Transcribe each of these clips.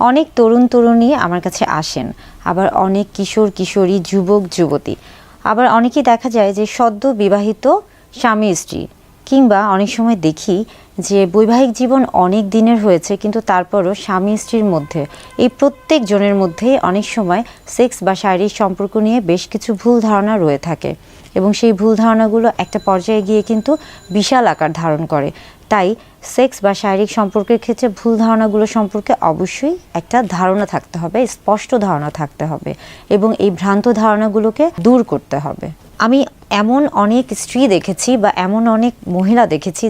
অনেক তরুণ তরুণী আমার কাছে আসেন, আবার অনেক কিশোর কিশোরী, যুবক যুবতী, আবার অনেকেই দেখা যায় যে সদ্য বিবাহিত স্বামী স্ত্রী, কিংবা অনেক সময় দেখি যে বৈবাহিক জীবন অনেক দিনের হয়েছে কিন্তু তারপরও স্বামী স্ত্রীর মধ্যে এই প্রত্যেক জনের মধ্যেই অনেক সময় সেক্স বা শারীরিক সম্পর্ক নিয়ে বেশ কিছু ভুল ধারণা রয়ে থাকে এবং সেই ভুল ধারণাগুলো একটা পর্যায়ে গিয়ে কিন্তু বিশাল আকার ধারণ করে। তাই সেক্স বা শারীরিক সম্পর্কের ক্ষেত্রে ভুল ধারণাগুলো সম্পর্কে অবশ্যই একটা ধারণা থাকতে হবে, স্পষ্ট ধারণা থাকতে হবে এবং এই ভ্রান্ত ধারণাগুলোকে দূর করতে হবে। আমি এমন অনেক স্ত্রী দেখেছি বা এমন অনেক মহিলা দেখেছি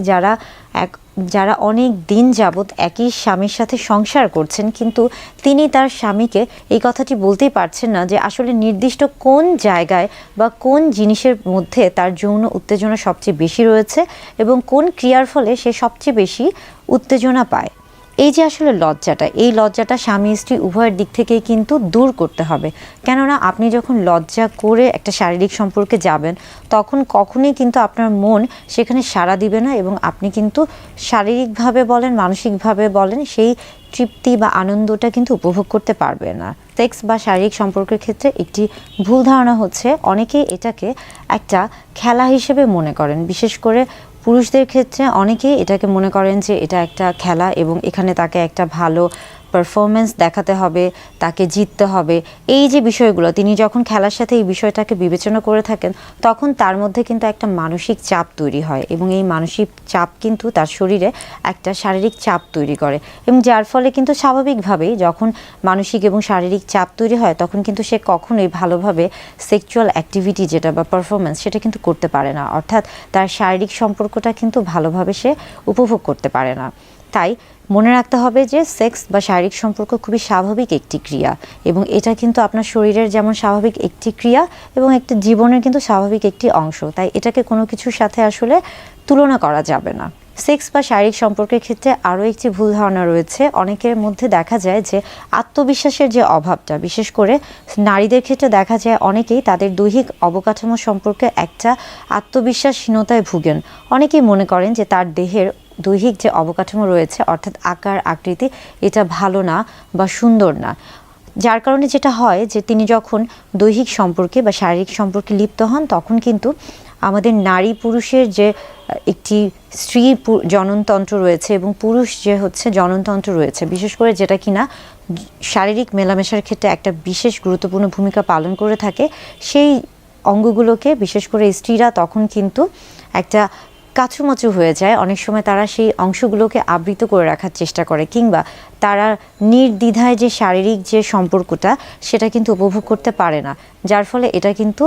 যারা অনেক দিন যাবৎ একই স্বামীর সাথে সংসার করছেন, কিন্তু তিনি তার স্বামীকে এই কথাটি বলতেই পারছেন না যে আসলে নির্দিষ্ট কোন জায়গায় বা কোন জিনিসের মধ্যে তার যৌন উত্তেজনা সবচেয়ে বেশি রয়েছে এবং কোন ক্রিয়ার ফলে সে সবচেয়ে বেশি উত্তেজনা পায়। এই যে আসলে এই লজ্জাটা স্বামী স্ত্রী উভয়ের দিক থেকেই কিন্তু দূর করতে হবে। কেননা আপনি যখন লজ্জা করে একটা শারীরিক সম্পর্কে যাবেন তখন কখনোই কিন্তু আপনার মন সেখানে সাড়া দিবে না এবং আপনি কিন্তু শারীরিকভাবে বলেন, মানসিকভাবে বলেন, সেই তৃপ্তি বা আনন্দটা কিন্তু উপভোগ করতে পারবে না। সেক্স বা শারীরিক সম্পর্কের ক্ষেত্রে একটি ভুল ধারণা হচ্ছে অনেকেই এটাকে একটা খেলা হিসেবে মনে করেন। বিশেষ করে পুরুষদের ক্ষেত্রে অনেকেই এটাকে মনে করেন যে এটা একটা খেলা এবং এখানে তাকে একটা ভালো পারফরমেন্স দেখাতে হবে, তাকে জিততে হবে। এই যে বিষয়গুলো তিনি যখন খেলার সাথে এই বিষয়টাকে বিবেচনা করে থাকেন তখন তার মধ্যে কিন্তু একটা মানসিক চাপ তৈরি হয় এবং এই মানসিক চাপ কিন্তু তার শরীরে একটা শারীরিক চাপ তৈরি করে এবং যার ফলে কিন্তু স্বাভাবিকভাবেই যখন মানসিক এবং শারীরিক চাপ তৈরি হয় তখন কিন্তু সে কখনোই ভালোভাবে সেক্সুয়াল অ্যাক্টিভিটি যেটা বা পারফরমেন্স সেটা কিন্তু করতে পারে না, অর্থাৎ তার শারীরিক সম্পর্কটা কিন্তু ভালোভাবে সে উপভোগ করতে পারে না। তাই মনে রাখতে হবে যে সেক্স বা শারীরিক সম্পর্ক খুবই স্বাভাবিক একটি ক্রিয়া এবং এটা কিন্তু আপনার শরীরের যেমন স্বাভাবিক একটি ক্রিয়া এবং একটা জীবনের কিন্তু স্বাভাবিক একটি অংশ। তাই এটাকে কোনো কিছুর সাথে আসলে তুলনা করা যাবে না। সেক্স বা শারীরিক সম্পর্কের ক্ষেত্রে আরও একটি ভুল ধারণা রয়েছে। অনেকের মধ্যে দেখা যায় যে আত্মবিশ্বাসের যে অভাবটা, বিশেষ করে নারীদের ক্ষেত্রে দেখা যায় অনেকেই তাদের দৈহিক অবকাঠামো সম্পর্কে একটা আত্মবিশ্বাসহীনতায় ভুগেন। অনেকেই মনে করেন যে তার দেহের দৈহিক যে অবকাঠামো রয়েছে অর্থাৎ আকার আকৃতি এটা ভালো না বা সুন্দর না, যার কারণে যেটা হয় যে তিনি যখন দৈহিক সম্পর্কে বা শারীরিক সম্পর্কে লিপ্ত হন তখন কিন্তু আমাদের নারী পুরুষের যে একটি স্ত্রী জননতন্ত্র রয়েছে এবং পুরুষ যে হচ্ছে জননতন্ত্র রয়েছে, বিশেষ করে যেটা কিনা শারীরিক মেলামেশার ক্ষেত্রে একটা বিশেষ গুরুত্বপূর্ণ ভূমিকা পালন করে থাকে, সেই অঙ্গগুলোকে বিশেষ করে স্ত্রীরা তখন কিন্তু একটা কাছুমাচু হয়ে যায়। অনেক সময় তারা সেই অংশগুলোকে আবৃত করে রাখার চেষ্টা করে কিংবা তারা নির্দ্বিধায় যে শারীরিক যে সম্পর্কটা সেটা কিন্তু উপভোগ করতে পারে না, যার ফলে এটা কিন্তু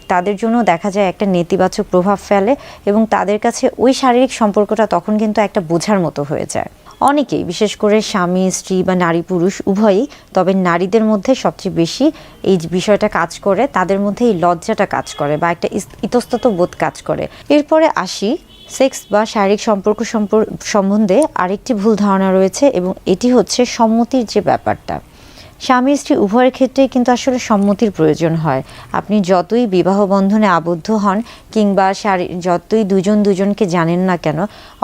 তাদের জন্য দেখা যায় একটা নেতিবাচক প্রভাব ফেলে এবং তাদের কাছে ওই শারীরিক সম্পর্কটা তখন কিন্তু একটা বোঝার মতো হয়ে যায়। অনেকেই বিশেষ করে স্বামী স্ত্রী বা নারী পুরুষ উভয়ই, তবে নারীদের মধ্যে সবচেয়ে বেশি এই বিষয়টা কাজ করে, তাদের মধ্যে এই লজ্জাটা কাজ করে বা একটা ইতস্তত বোধ কাজ করে। এরপরে আসি সেক্স বা শারীরিক সম্পর্ক সম্বন্ধে আরেকটি ভুল ধারণা রয়েছে এবং এটি হচ্ছে সম্মতির যে ব্যাপারটা। স্বামী স্ত্রী উভয়ের ক্ষেত্রেই কিন্তু আসলে সম্মতির প্রয়োজন হয়। আপনি যতই বিবাহ বন্ধনে আবদ্ধ হন কিংবা যতই দুজনকে জানেন না কেন,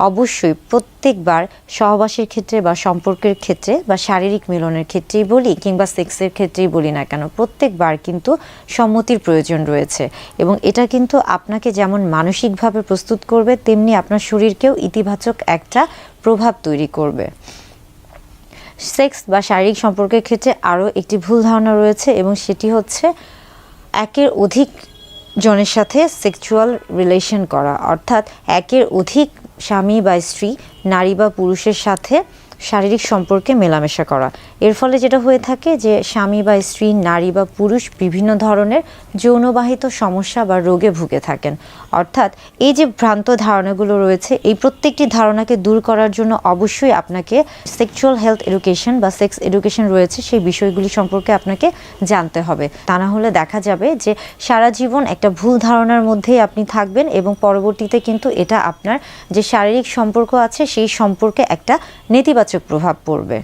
অবশ্যই প্রত্যেকবার সহবাসের ক্ষেত্রে বা সম্পর্কের ক্ষেত্রে বা শারীরিক মিলনের ক্ষেত্রেই বলি কিংবা সেক্সের ক্ষেত্রেই বলি না কেন, প্রত্যেকবার কিন্তু সম্মতির প্রয়োজন রয়েছে এবং এটা কিন্তু আপনাকে যেমন মানসিকভাবে প্রস্তুত করবে তেমনি আপনার শরীরকেও ইতিবাচক একটা প্রভাব তৈরি করবে। সেক্স বা শারীরিক সম্পর্কের ক্ষেত্রে আরও একটি ভুল ধারণা রয়েছে এবং সেটি হচ্ছে একের অধিক জনের সাথে সেক্সুয়াল রিলেশন করা, অর্থাৎ একের অধিক স্বামী বা স্ত্রী, নারী বা পুরুষের সাথে শারীরিক সম্পর্কে মেলামেশা করা। এর ফলে যেটা হয়ে থাকে যে স্বামী বা স্ত্রী, নারী বা পুরুষ বিভিন্ন ধরনের যৌনবাহিত সমস্যা বা রোগে ভুগে থাকেন। অর্থাৎ এই যে ভ্রান্ত ধারণাগুলো রয়েছে এই প্রত্যেকটি ধারণাকে দূর করার জন্য অবশ্যই আপনাকে সেক্সুয়াল হেলথ এডুকেশন বা সেক্স এডুকেশন রয়েছে সেই বিষয়গুলি সম্পর্কে আপনাকে জানতে হবে। তা না হলে দেখা যাবে যে সারা জীবন একটা ভুল ধারণার মধ্যেই আপনি থাকবেন এবং পরবর্তীতে কিন্তু এটা আপনার যে শারীরিক সম্পর্ক আছে সেই সম্পর্কে একটা নেতিবাচক প্রভাব পড়বে।